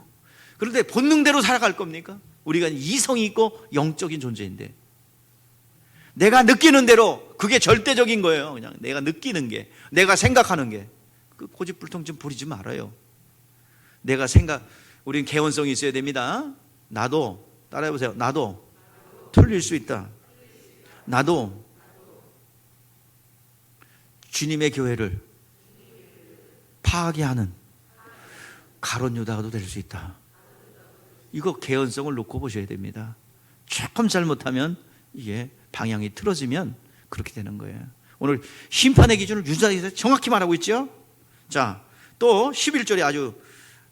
그런데 본능대로 살아갈 겁니까? 우리가 이성이 있고 영적인 존재인데 내가 느끼는 대로 그게 절대적인 거예요. 그냥 내가 느끼는 게, 내가 생각하는 게 그 고집불통 좀 부리지 말아요. 우린 개연성이 있어야 됩니다. 나도, 따라해보세요. 나도 틀릴 수 있다. 나도 주님의 교회를 파괴하는 가룟 유다도 될 수 있다. 이거 개연성을 놓고 보셔야 됩니다. 조금 잘못하면 이게 방향이 틀어지면 그렇게 되는 거예요. 오늘 심판의 기준을 유다에서 정확히 말하고 있죠. 자, 또 11절이 아주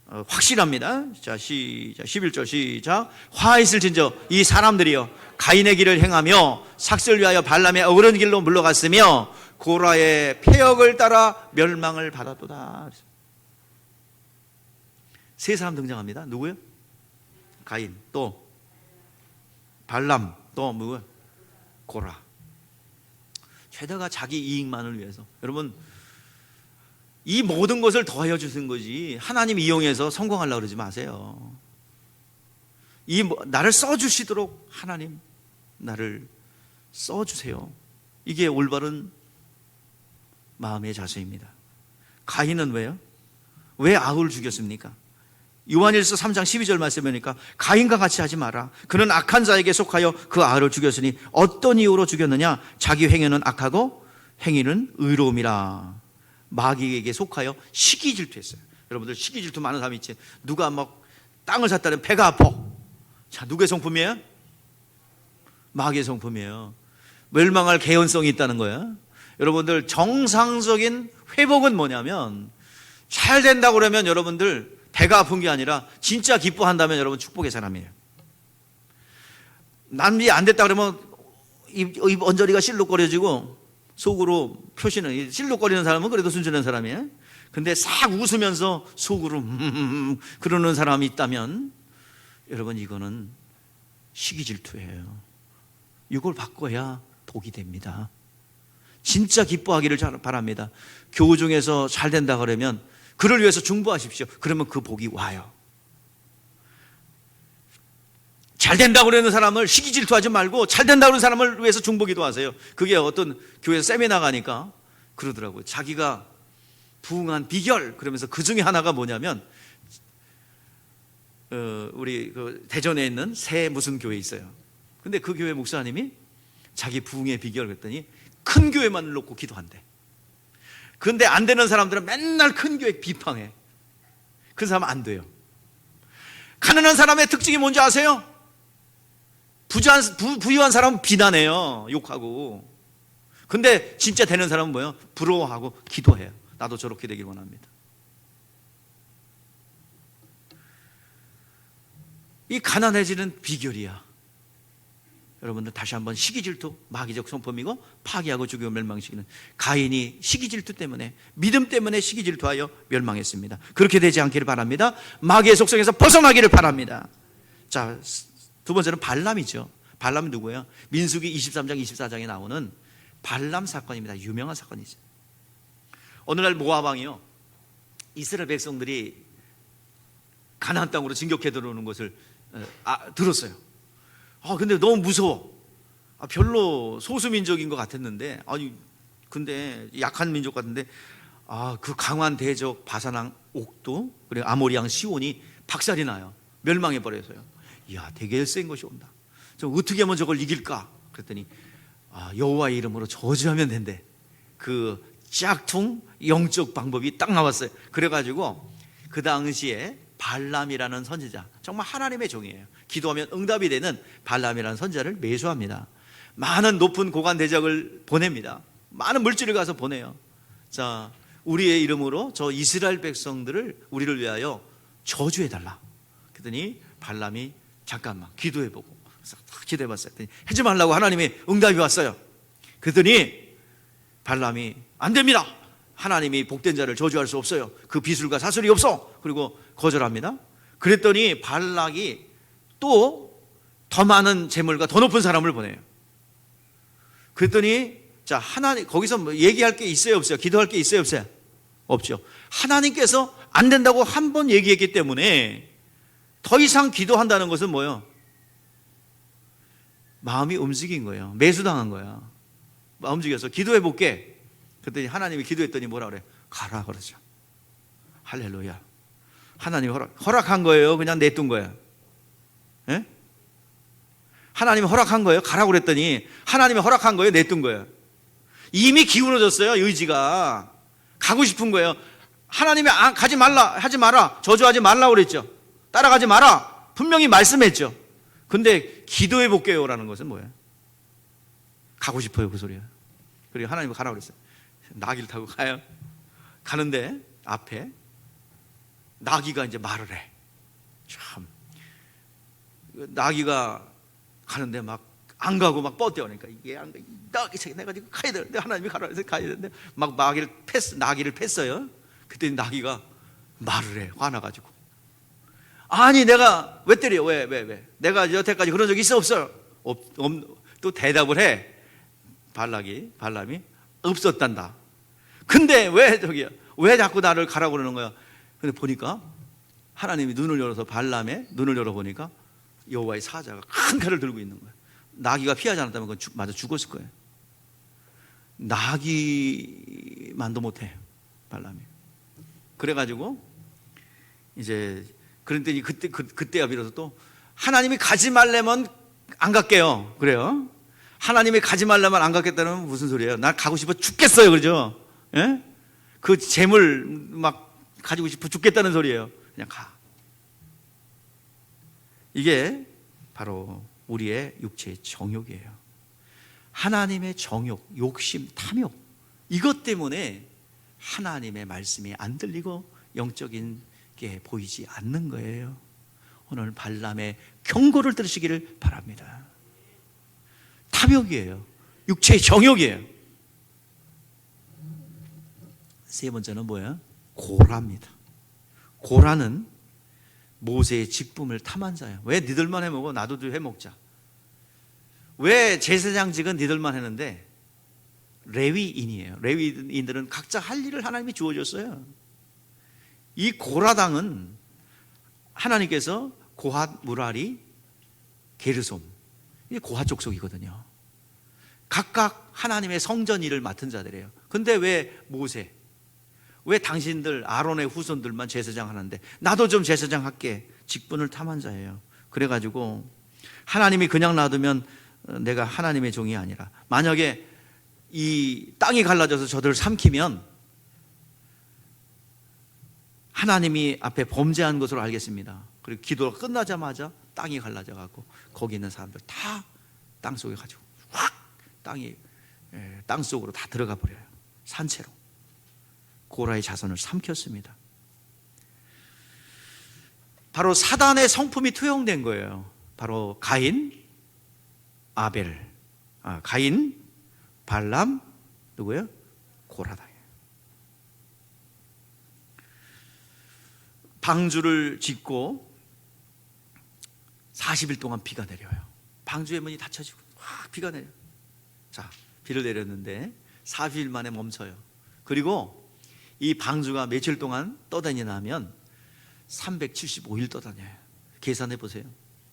확실합니다. 자, 시작. 11절 시작. 화 있을진저 이 사람들이여 가인의 길을 행하며 삭슬 위하여 발람의 어그런 길로 물러갔으며 고라의 폐역을 따라 멸망을 받았도다. 세 사람 등장합니다. 누구요? 가인, 또 발람, 또 누구? 고라. 죄다가 자기 이익만을 위해서. 여러분, 이 모든 것을 더하여 주신 거지 하나님 이용해서 성공하려고 그러지 마세요. 나를 써주시도록 하나님 나를 써주세요. 이게 올바른 마음의 자세입니다. 가인은 왜요? 왜 아우를 죽였습니까? 요한일서 3장 12절 말씀이니까 가인과 같이 하지 마라. 그는 악한 자에게 속하여 그 아우를 죽였으니 어떤 이유로 죽였느냐? 자기 행위는 악하고 행위는 의로움이라. 마귀에게 속하여 시기질투했어요. 여러분들 시기질투 많은 사람이 있지. 누가 막 땅을 샀다면 배가 아파. 자, 누구의 성품이에요? 마귀의 성품이에요. 멸망할 개연성이 있다는 거예요. 여러분들 정상적인 회복은 뭐냐면 잘 된다고 그러면 여러분들 배가 아픈 게 아니라 진짜 기뻐한다면 여러분 축복의 사람이에요. 남이 안 됐다 그러면 입 언저리가 실룩거려지고 속으로 표시는, 실룩거리는 사람은 그래도 순진한 사람이에요. 근데 싹 웃으면서 속으로 그러는 사람이 있다면 여러분 이거는 시기질투예요. 이걸 바꿔야 복이 됩니다. 진짜 기뻐하기를 바랍니다. 교우 중에서 잘 된다 그러면 그를 위해서 중보하십시오. 그러면 그 복이 와요. 잘 된다고 그러는 사람을 시기질투하지 말고 잘 된다고 그러는 사람을 위해서 중보기도 하세요. 그게 어떤 교회에서 세미나 가니까 그러더라고요. 자기가 부흥한 비결, 그러면서 그 중에 하나가 뭐냐면 우리 대전에 있는 새 무슨 교회 있어요. 근데 그 교회 목사님이 자기 부흥의 비결 그랬더니 큰 교회만 놓고 기도한대. 근데 안 되는 사람들은 맨날 큰 교회 비판해. 그 사람은 안 돼요. 가난한 사람의 특징이 뭔지 아세요? 부유한 사람은 비난해요. 욕하고. 근데 진짜 되는 사람은 뭐예요? 부러워하고 기도해요. 나도 저렇게 되길 원합니다. 이 가난해지는 비결이야. 여러분들 다시 한번 시기질투, 마귀적 성품이고 파괴하고 죽이고 멸망시키는 가인이 시기질투 때문에, 믿음 때문에 시기질투하여 멸망했습니다. 그렇게 되지 않기를 바랍니다. 마귀의 속성에서 벗어나기를 바랍니다. 자, 두 번째는 발람이죠. 발람은 누구예요? 민수기 23장 24장에 나오는 발람 사건입니다. 유명한 사건이죠. 어느 날 모압 왕이요, 이스라엘 백성들이 가나안 땅으로 진격해 들어오는 것을 들었어요. 근데 너무 무서워. 별로 소수민족인 것 같았는데, 근데 약한 민족 같은데, 그 강한 대적 바산왕 옥도, 그리고 아모리 왕 시온이 박살이 나요. 멸망해 버려서요. 이야, 되게 센 것이 온다. 저 어떻게 하면 저걸 이길까? 그랬더니 여호와의 이름으로 저주하면 된대. 그 짝퉁 영적 방법이 딱 나왔어요. 그래가지고 그 당시에 발람이라는 선지자, 정말 하나님의 종이에요. 기도하면 응답이 되는 발람이라는 선지자를 매수합니다. 많은 높은 고관 대적을 보냅니다. 많은 물질을 가서 보내요. 자, 우리의 이름으로 저 이스라엘 백성들을 우리를 위하여 저주해달라. 그랬더니 발람이 잠깐만 기도해보고, 기도해봤어요. 하지 말라고 하나님이 응답이 왔어요. 그랬더니 발람이 안 됩니다. 하나님이 복된 자를 저주할 수 없어요. 그 비술과 사술이 없어. 그리고 거절합니다. 그랬더니 발락이 또 더 많은 재물과 더 높은 사람을 보내요. 그랬더니 자, 하나님 거기서 뭐 얘기할 게 있어요, 없어요? 기도할 게 있어요, 없어요? 없죠. 하나님께서 안 된다고 한 번 얘기했기 때문에 더 이상 기도한다는 것은 뭐예요? 마음이 움직인 거예요. 매수당한 거야. 마음 움직여서 기도해 볼게. 그랬더니 하나님이 기도했더니 뭐라 그래? 가라 그러죠. 할렐루야. 하나님이 허락한 거예요? 그냥 내둔 거야? 예? 하나님이 허락한 거예요? 가라고 그랬더니 하나님이 허락한 거예요? 내둔 거예요? 이미 기울어졌어요. 의지가 가고 싶은 거예요. 하나님이 가지 말라, 하지 마라, 저주하지 말라 그랬죠. 따라가지 마라 분명히 말씀했죠. 근데 기도해 볼게요라는 것은 뭐예요? 가고 싶어요, 그 소리야. 그리고 하나님이 가라고 그랬어요. 나귀를 타고 가요. 가는데 앞에 나귀가 이제 말을 해. 참, 나귀가 가는데 막 안 가고 막 뻗대니까 이게 안 가. 나귀 새끼 내가 지금 가야 되는데 하나님이 가라 해서 가야 되는데 막 나귀를 팼어요. 그때 나귀가 말을 해. 화나가지고. 아니 내가 왜 때려? 왜? 내가 여태까지 그런 적 있어 없어요? 또 대답을 해. 발람이 없었단다. 근데 왜 자꾸 나를 가라고 그러는 거야? 근데 보니까 하나님이 눈을 열어서 발람의 눈을 열어보니까 여호와의 사자가 큰 칼을 들고 있는 거야. 나귀가 피하지 않았다면 그건 맞아 죽었을 거예요. 나귀만도 못해 발람이. 그래가지고 이제 그랬더니 그때야 비로소 또 하나님이 가지 말려면 안 갈게요. 그래요. 하나님이 가지 말려면 안 갔겠다는 무슨 소리예요? 나 가고 싶어 죽겠어요. 그러죠? 예? 그 재물 막 가지고 싶어 죽겠다는 소리예요. 그냥 가. 이게 바로 우리의 육체의 정욕이에요. 하나님의 정욕, 욕심, 탐욕, 이것 때문에 하나님의 말씀이 안 들리고 영적인 게 보이지 않는 거예요. 오늘 발람의 경고를 들으시기를 바랍니다. 탐욕이에요. 육체의 정욕이에요. 세 번째는 뭐예요? 고라입니다. 고라는 모세의 직분을 탐한 자예요. 왜 니들만 해먹어? 나도 좀 해먹자. 왜 제사장직은 니들만 했는데 레위인이에요. 레위인들은 각자 할 일을 하나님이 주어줬어요. 이 고라당은 하나님께서 고핫, 무라리, 게르솜, 이게 고핫 족속이거든요. 각각 하나님의 성전 일을 맡은 자들이에요. 근데 왜 모세, 왜 당신들 아론의 후손들만 제사장 하는데 나도 좀 제사장 할게? 직분을 탐한 자예요. 그래가지고 하나님이 그냥 놔두면 내가 하나님의 종이 아니라, 만약에 이 땅이 갈라져서 저들을 삼키면 하나님이 앞에 범죄한 것으로 알겠습니다. 그리고 기도가 끝나자마자 땅이 갈라져가고 거기 있는 사람들 다 땅속에 가지고 확 땅속으로 다 들어가 버려요. 산채로 고라의 자손을 삼켰습니다. 바로 사단의 성품이 투영된 거예요. 바로 가인, 가인, 발람, 누구예요? 고라당이에요. 방주를 짓고 40일 동안 비가 내려요. 방주의 문이 닫혀지고 비가 내려요. 자, 비를 내렸는데 40일 만에 멈춰요. 그리고 이 방주가 며칠 동안 떠다니나 하면 375일 떠다녀요. 계산해 보세요.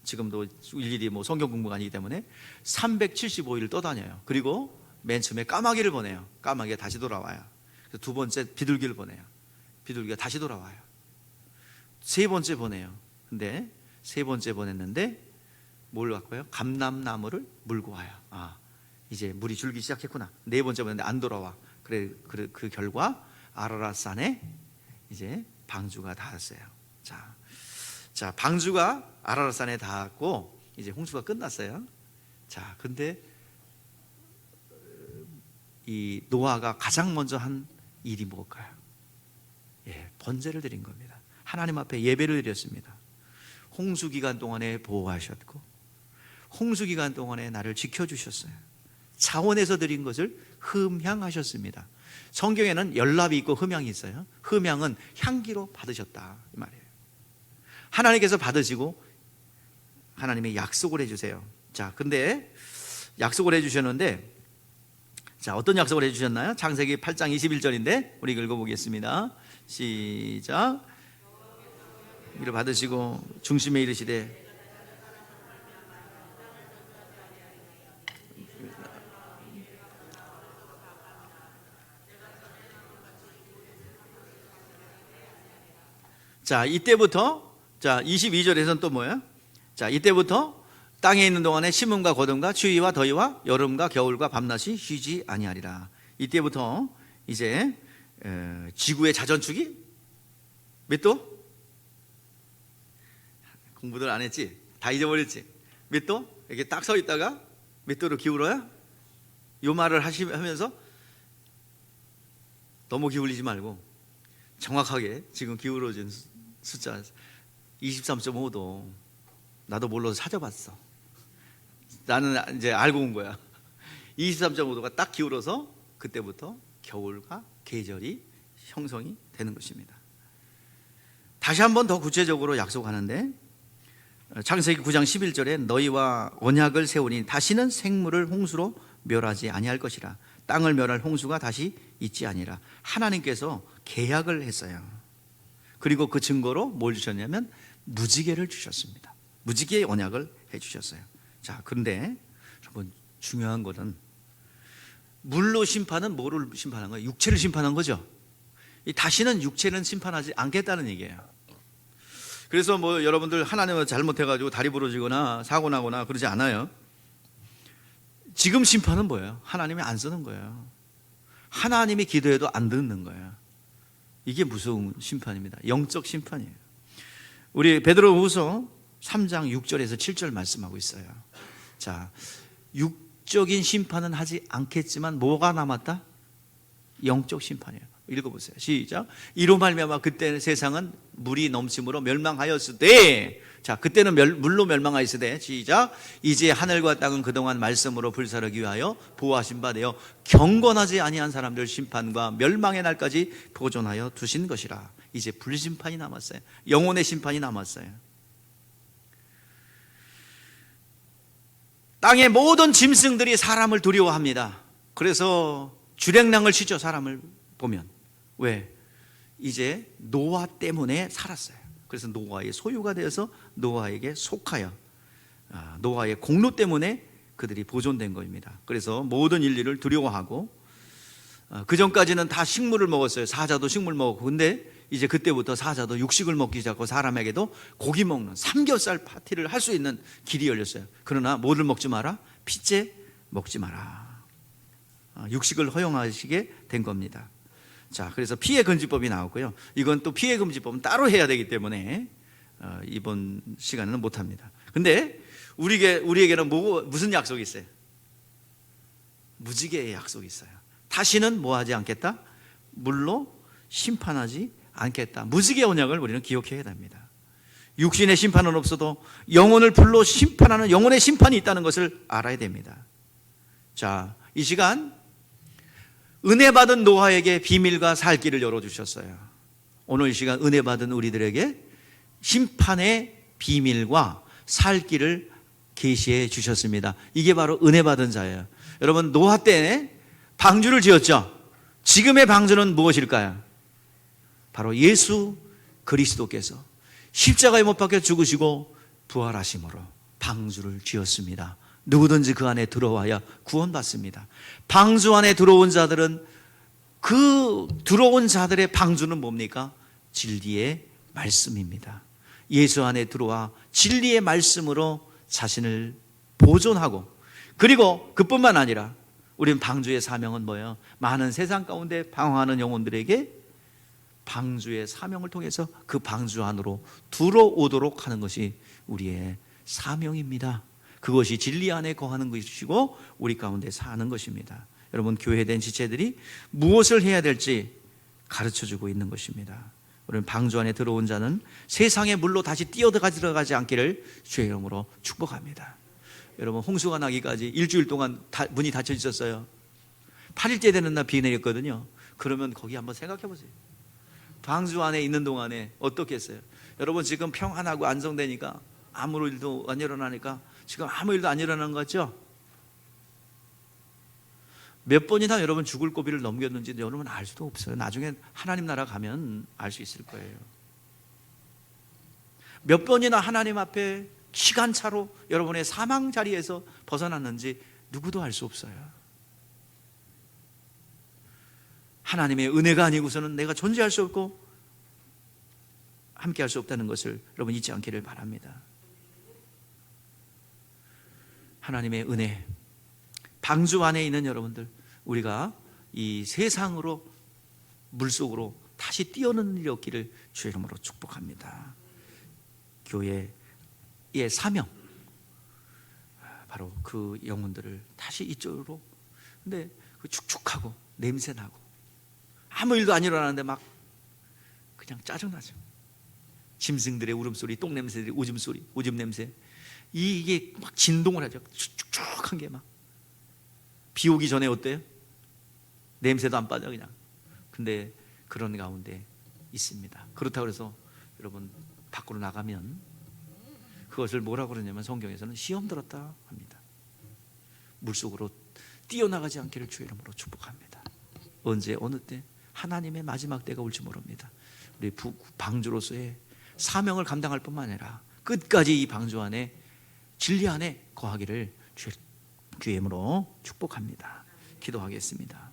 지금도 일일이 성경 공부가 아니기 때문에 375일 떠다녀요. 그리고 맨 처음에 까마귀를 보내요. 까마귀가 다시 돌아와요. 두 번째 비둘기를 보내요. 비둘기가 다시 돌아와요. 세 번째 보내요. 근데 세 번째 보냈는데 뭘 갖고요? 감람나무를 물고 와요. 이제 물이 줄기 시작했구나. 네 번째 보냈는데 안 돌아와. 그 결과 아라랏산에 이제 방주가 닿았어요. 자, 방주가 아라랏산에 닿았고 이제 홍수가 끝났어요. 자, 근데 이 노아가 가장 먼저 한 일이 뭘까요? 번제를 드린 겁니다. 하나님 앞에 예배를 드렸습니다. 홍수 기간 동안에 보호하셨고 홍수 기간 동안에 나를 지켜주셨어요. 차원에서 드린 것을 흠향하셨습니다. 성경에는 열납이 있고 흠향이 있어요. 흠향은 향기로 받으셨다 이 말이에요. 하나님께서 받으시고 하나님의 약속을 해주세요. 자, 근데 약속을 해주셨는데, 자, 어떤 약속을 해주셨나요? 창세기 8장 21절인데 우리 읽어보겠습니다. 시작. 이를 받으시고 중심에 이르시되 자, 이때부터, 자, 22절에서는 또 뭐예요? 자, 이때부터 땅에 있는 동안에 심음과 거둠과 추위와 더위와 여름과 겨울과 밤낮이 쉬지 아니하리라. 이때부터 이제 지구의 자전축이 몇 도? 공부들 안 했지? 다 잊어버렸지? 몇 도? 이렇게 딱 서 있다가 몇 도로 기울어요? 요 말을 하면서 너무 기울이지 말고 정확하게 지금 기울어진 숫자 23.5도. 나도 몰라서 찾아봤어. 나는 이제 알고 온 거야. 23.5도가 딱 기울어서 그때부터 겨울과 계절이 형성이 되는 것입니다. 다시 한번 더 구체적으로 약속하는데 창세기 9장 11절에 너희와 언약을 세우니 다시는 생물을 홍수로 멸하지 아니할 것이라. 땅을 멸할 홍수가 다시 있지 아니라. 하나님께서 계약을 했어요. 그리고 그 증거로 뭘 주셨냐면 무지개를 주셨습니다. 무지개의 언약을 해주셨어요. 자, 그런데 여러분 중요한 것은 물로 심판은 뭐를 심판한 거예요? 육체를 심판한 거죠. 다시는 육체는 심판하지 않겠다는 얘기예요. 그래서 뭐 여러분들 하나님을 잘못해가지고 다리 부러지거나 사고 나거나 그러지 않아요. 지금 심판은 뭐예요? 하나님이 안 쓰는 거예요. 하나님이 기도해도 안 듣는 거예요. 이게 무서운 심판입니다. 영적 심판이에요. 우리 베드로후서 3장 6절에서 7절 말씀하고 있어요. 자, 육적인 심판은 하지 않겠지만 뭐가 남았다? 영적 심판이에요. 읽어보세요. 시작. 이로 말미암아 그때 세상은 물이 넘침으로 멸망하였으되, 자, 그때는 물로 멸망하였으되, 시작. 이제 하늘과 땅은 그동안 말씀으로 불사르기 위하여 보호하신 바 되어 경건하지 아니한 사람들 심판과 멸망의 날까지 보존하여 두신 것이라. 이제 불심판이 남았어요. 영혼의 심판이 남았어요. 땅의 모든 짐승들이 사람을 두려워합니다. 그래서 주랭랑을 치죠. 사람을 보면. 왜? 이제 노아 때문에 살았어요. 그래서 노아의 소유가 되어서 노아에게 속하여 노아의 공로 때문에 그들이 보존된 겁니다. 그래서 모든 인류를 두려워하고, 그 전까지는 다 식물을 먹었어요. 사자도 식물 먹었고, 근데 이제 그때부터 사자도 육식을 먹기 시작하고 사람에게도 고기 먹는 삼겹살 파티를 할 수 있는 길이 열렸어요. 그러나 뭐를 먹지 마라? 피째 먹지 마라. 육식을 허용하시게 된 겁니다. 자, 그래서 피해 금지법이 나왔고요. 이건 또 피해 금지법은 따로 해야 되기 때문에 이번 시간에는 못합니다. 근데 우리에게는 무슨 약속이 있어요? 무지개의 약속이 있어요. 다시는 뭐 하지 않겠다? 물로 심판하지 않겠다. 무지개 언약을 우리는 기억해야 됩니다. 육신의 심판은 없어도 영혼을 불로 심판하는 영혼의 심판이 있다는 것을 알아야 됩니다. 자, 이 시간 은혜 받은 노아에게 비밀과 살 길을 열어주셨어요. 오늘 이 시간 은혜 받은 우리들에게 심판의 비밀과 살 길을 계시해 주셨습니다. 이게 바로 은혜 받은 자예요. 여러분, 노아 때 방주를 지었죠. 지금의 방주는 무엇일까요? 바로 예수 그리스도께서 십자가에 못 박혀 죽으시고 부활하심으로 방주를 지었습니다. 누구든지 그 안에 들어와야 구원받습니다. 방주 안에 들어온 자들은, 그 들어온 자들의 방주는 뭡니까? 진리의 말씀입니다. 예수 안에 들어와 진리의 말씀으로 자신을 보존하고, 그리고 그뿐만 아니라 우리는 방주의 사명은 뭐예요? 많은 세상 가운데 방황하는 영혼들에게 방주의 사명을 통해서 그 방주 안으로 들어오도록 하는 것이 우리의 사명입니다. 그것이 진리 안에 거하는 것이고 우리 가운데 사는 것입니다. 여러분, 교회된 지체들이 무엇을 해야 될지 가르쳐주고 있는 것입니다. 우리는 방주 안에 들어온 자는 세상의 물로 다시 뛰어들어가지 않기를 주의 이름으로 축복합니다. 여러분, 홍수가 나기까지 일주일 동안 문이 닫혀 있었어요. 8일째 되는 날 비 내렸거든요. 그러면 거기 한번 생각해 보세요. 방주 안에 있는 동안에 어떻겠어요? 여러분, 지금 평안하고 안정되니까 아무 일도 안 일어나니까 지금 아무 일도 안 일어나는 것 같죠? 몇 번이나 여러분 죽을 고비를 넘겼는지 여러분 알 수도 없어요. 나중에 하나님 나라 가면 알 수 있을 거예요. 몇 번이나 하나님 앞에 시간차로 여러분의 사망 자리에서 벗어났는지 누구도 알 수 없어요. 하나님의 은혜가 아니고서는 내가 존재할 수 없고 함께 할 수 없다는 것을 여러분 잊지 않기를 바랍니다. 하나님의 은혜, 방주 안에 있는 여러분들, 우리가 이 세상으로 물속으로 다시 뛰어는 일이 없기를 주의 이름으로 축복합니다. 교회의 사명, 바로 그 영혼들을 다시 이쪽으로, 근데 그 축축하고 냄새나고 아무 일도 안 일어나는데 막 그냥 짜증나죠. 짐승들의 울음소리, 똥냄새들이 오줌소리, 오줌 냄새, 이게 막 진동을 하죠. 축축한 게 막. 비 오기 전에 어때요? 냄새도 안 빠져 그냥. 근데 그런 가운데 있습니다. 그렇다고 해서 여러분 밖으로 나가면 그것을 뭐라고 그러냐면 성경에서는 시험 들었다 합니다. 물속으로 뛰어나가지 않기를 주의 이름으로 축복합니다. 언제 어느 때 하나님의 마지막 때가 올지 모릅니다. 우리 방주로서의 사명을 감당할 뿐만 아니라 끝까지 이 방주 안에 진리 안에 거하기를 주의 이름으로 축복합니다. 기도하겠습니다.